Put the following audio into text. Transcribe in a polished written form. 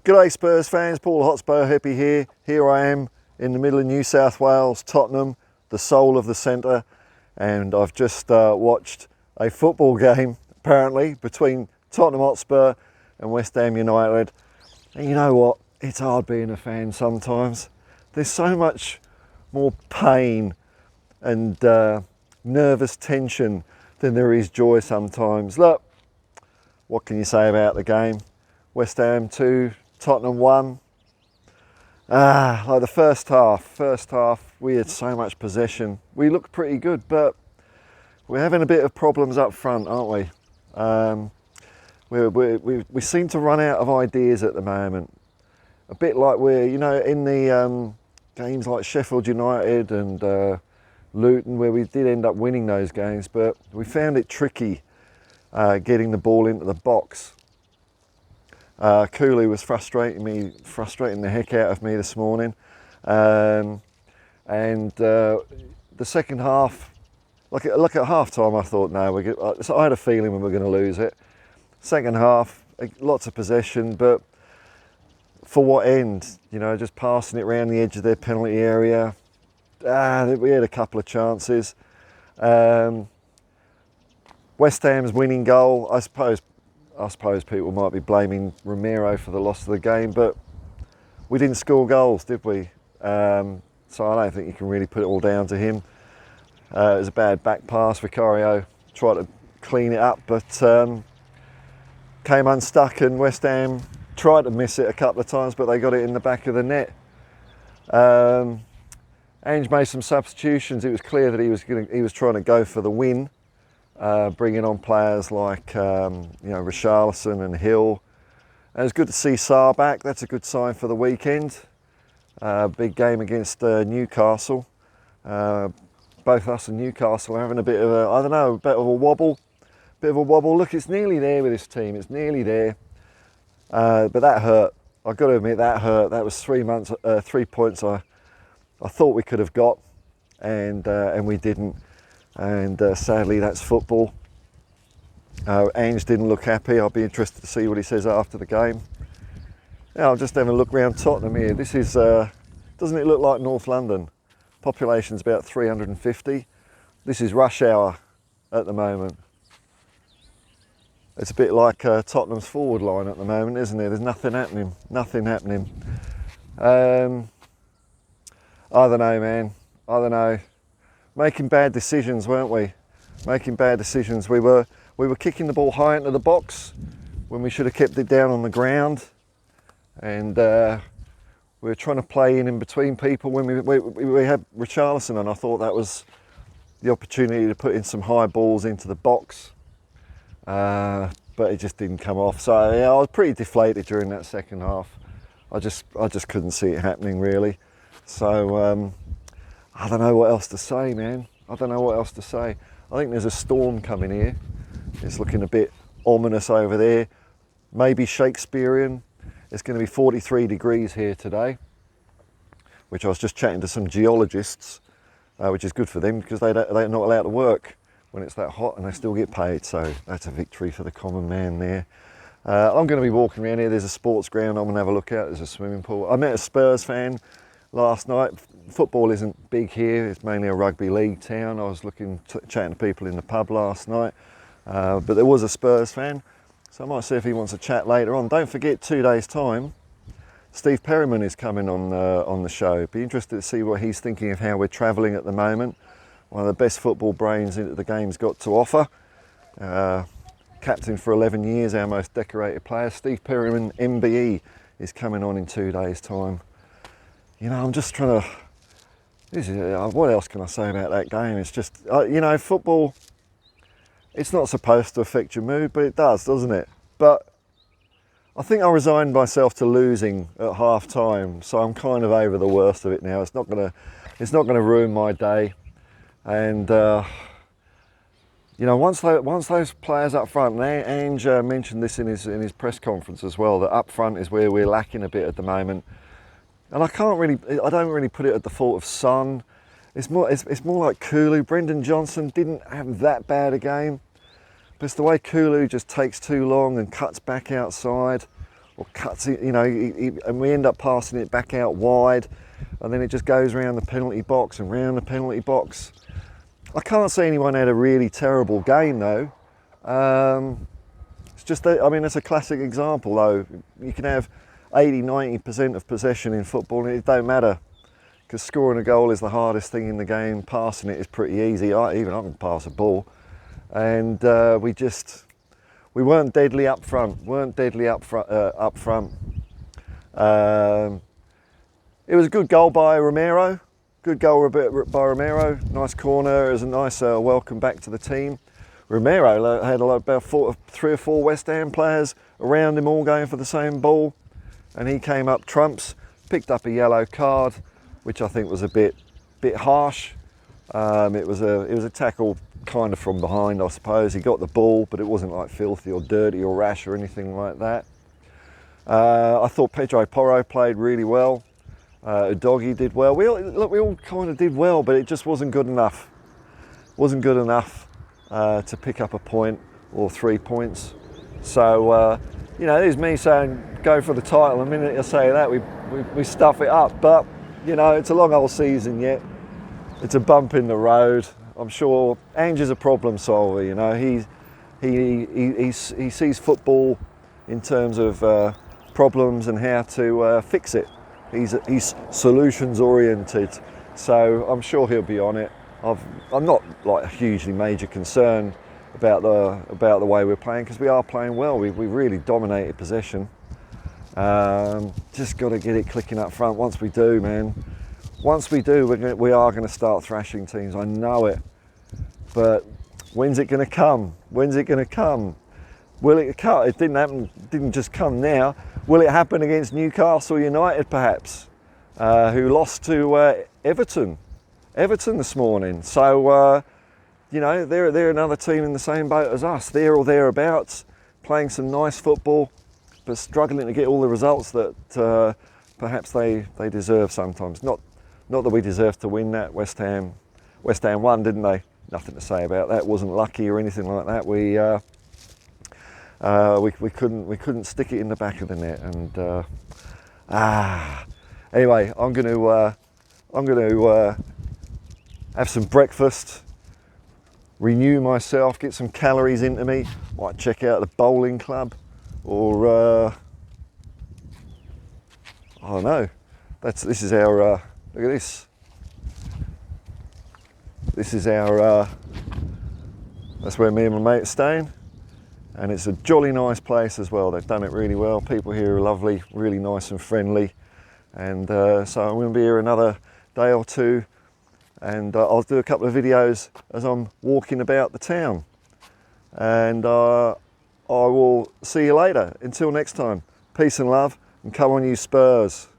G'day Spurs fans, Paul Hotspur Hippie here. Here I am in the middle of New South Wales, Tottenham, the soul of the centre, and I've just watched a football game, apparently, between Tottenham Hotspur and West Ham United. And you know what? It's hard being a fan sometimes. There's so much more pain and nervous tension than there is joy sometimes. Look, what can you say about the game? West Ham 2, Tottenham 1. Like the first half, we had so much possession. We looked pretty good, but we're having a bit of problems up front, aren't we? We seem to run out of ideas at the moment. A bit like we're, you know, in the games like Sheffield United and Luton, where we did end up winning those games, but we found it tricky getting the ball into the box. Cooley was frustrating the heck out of me this morning, and the second half, look at half time, I thought, no, so I had a feeling we were going to lose it. Second half, lots of possession, but for what end? You know, just passing it around the edge of their penalty area. We had a couple of chances. West Ham's winning goal, I suppose people might be blaming Romero for the loss of the game, but we didn't score goals, did we? So I don't think you can really put it all down to him. It was a bad back pass. Vicario tried to clean it up, but came unstuck, and West Ham tried to miss it a couple of times, but they got it in the back of the net. Ange made some substitutions. It was clear that he was trying to go for the win. Bringing on players like Richarlison and Hill. And it's good to see Sarr back. That's a good sign for the weekend. Big game against Newcastle. Both us and Newcastle are having a bit of a wobble. Look, it's nearly there with this team. It's nearly there. But that hurt. I've got to admit, that hurt. That was 3 points I thought we could have got, and we didn't. And sadly, that's football. Ange didn't look happy. I'll be interested to see what he says after the game. Now, I'm just having a look around Tottenham here. This is, doesn't it look like North London? Population's about 350. This is rush hour at the moment. It's a bit like Tottenham's forward line at the moment, isn't it? There's nothing happening. I don't know, man. I don't know. Making bad decisions, weren't we? Making bad decisions. We were kicking the ball high into the box when we should have kept it down on the ground, and we were trying to play in between people when we had Richarlison, and I thought that was the opportunity to put in some high balls into the box, but it just didn't come off. So yeah, I was pretty deflated during that second half. I just couldn't see it happening really. So. I don't know what else to say, man. I don't know what else to say. I think there's a storm coming here. It's looking a bit ominous over there. Maybe Shakespearean. It's going to be 43 degrees here today, which I was just chatting to some geologists, which is good for them because they're not allowed to work when it's that hot, and they still get paid. So that's a victory for the common man there. I'm going to be walking around here. There's a sports ground I'm going to have a look at. There's a swimming pool. I met a Spurs fan last night. Football isn't big here, it's mainly a rugby league town. I was chatting to people in the pub last night, but there was a Spurs fan, so I might see if he wants to chat later on. Don't forget, 2 days' time, Steve Perryman is coming on the show. Be interested to see what he's thinking of how we're travelling at the moment. One of the best football brains that the game's got to offer. Captain for 11 years, our most decorated player. Steve Perryman, MBE, is coming on in 2 days' time. You know, I'm just trying to... what else can I say about that game? It's just, you know, football, it's not supposed to affect your mood, but it does, doesn't it? But I think I resigned myself to losing at half time, so I'm kind of over the worst of it now. It's not gonna ruin my day. And you know, once those players up front, and Ange mentioned this in his press conference as well, that up front is where we're lacking a bit at the moment. And I don't really put it at the fault of Son. It's more like Kulu. Brendan Johnson didn't have that bad a game, but it's the way Kulu just takes too long and cuts back outside. or cuts it, you know, and we end up passing it back out wide, and then it just goes around the penalty box and round the penalty box. I can't say anyone had a really terrible game though. It's just that, I mean, it's a classic example though. You can have 80-90% of possession in football and it don't matter, because scoring a goal is the hardest thing in the game. Passing it is pretty easy. Even I can pass a ball. And we weren't deadly up front. It was a good goal by Romero. Good goal by Romero. Nice corner. It was a nice welcome back to the team. Romero had about 3 or 4 West Ham players around him, all going for the same ball, and he came up trumps, picked up a yellow card, which I think was a bit harsh. It was a tackle kind of from behind, I suppose. He got the ball, but it wasn't like filthy or dirty or rash or anything like that. I thought Pedro Porro played really well. Udogie did well. We all kind of did well, but it just wasn't good enough. Wasn't good enough to pick up a point or 3 points. So, you know, there's me saying go for the title. The minute I say that, we stuff it up. But, you know, it's a long old season yet. It's a bump in the road. I'm sure Ange is a problem solver, you know. He sees football in terms of problems and how to fix it. He's solutions oriented, so I'm sure he'll be on it. I'm not like a hugely major concern about the way we're playing, because we are playing well. We really dominated possession. Just got to get it clicking up front. Once we do, man, once we do, we are going to start thrashing teams. I know it, but when's it going to come? When's it going to come? Will it come? It didn't happen. Didn't just come now. Will it happen against Newcastle United, perhaps, who lost to Everton this morning? So, you know, they're another team in the same boat as us. There or thereabouts, playing some nice football, but struggling to get all the results that perhaps they deserve sometimes. Not that we deserve to win that. West Ham won, didn't they? Nothing to say about that. Wasn't lucky or anything like that. We couldn't stick it in the back of the net, and anyway, I'm going to have some breakfast, renew myself, get some calories into me. Might check out the bowling club, or I don't know. This is our look at this. This is our that's where me and my mate are staying. And it's a jolly nice place as well. They've done it really well. People here are lovely, really nice and friendly. And so I'm going to be here another day or two, and I'll do a couple of videos as I'm walking about the town. And I will see you later. Until next time, peace and love, and come on you Spurs.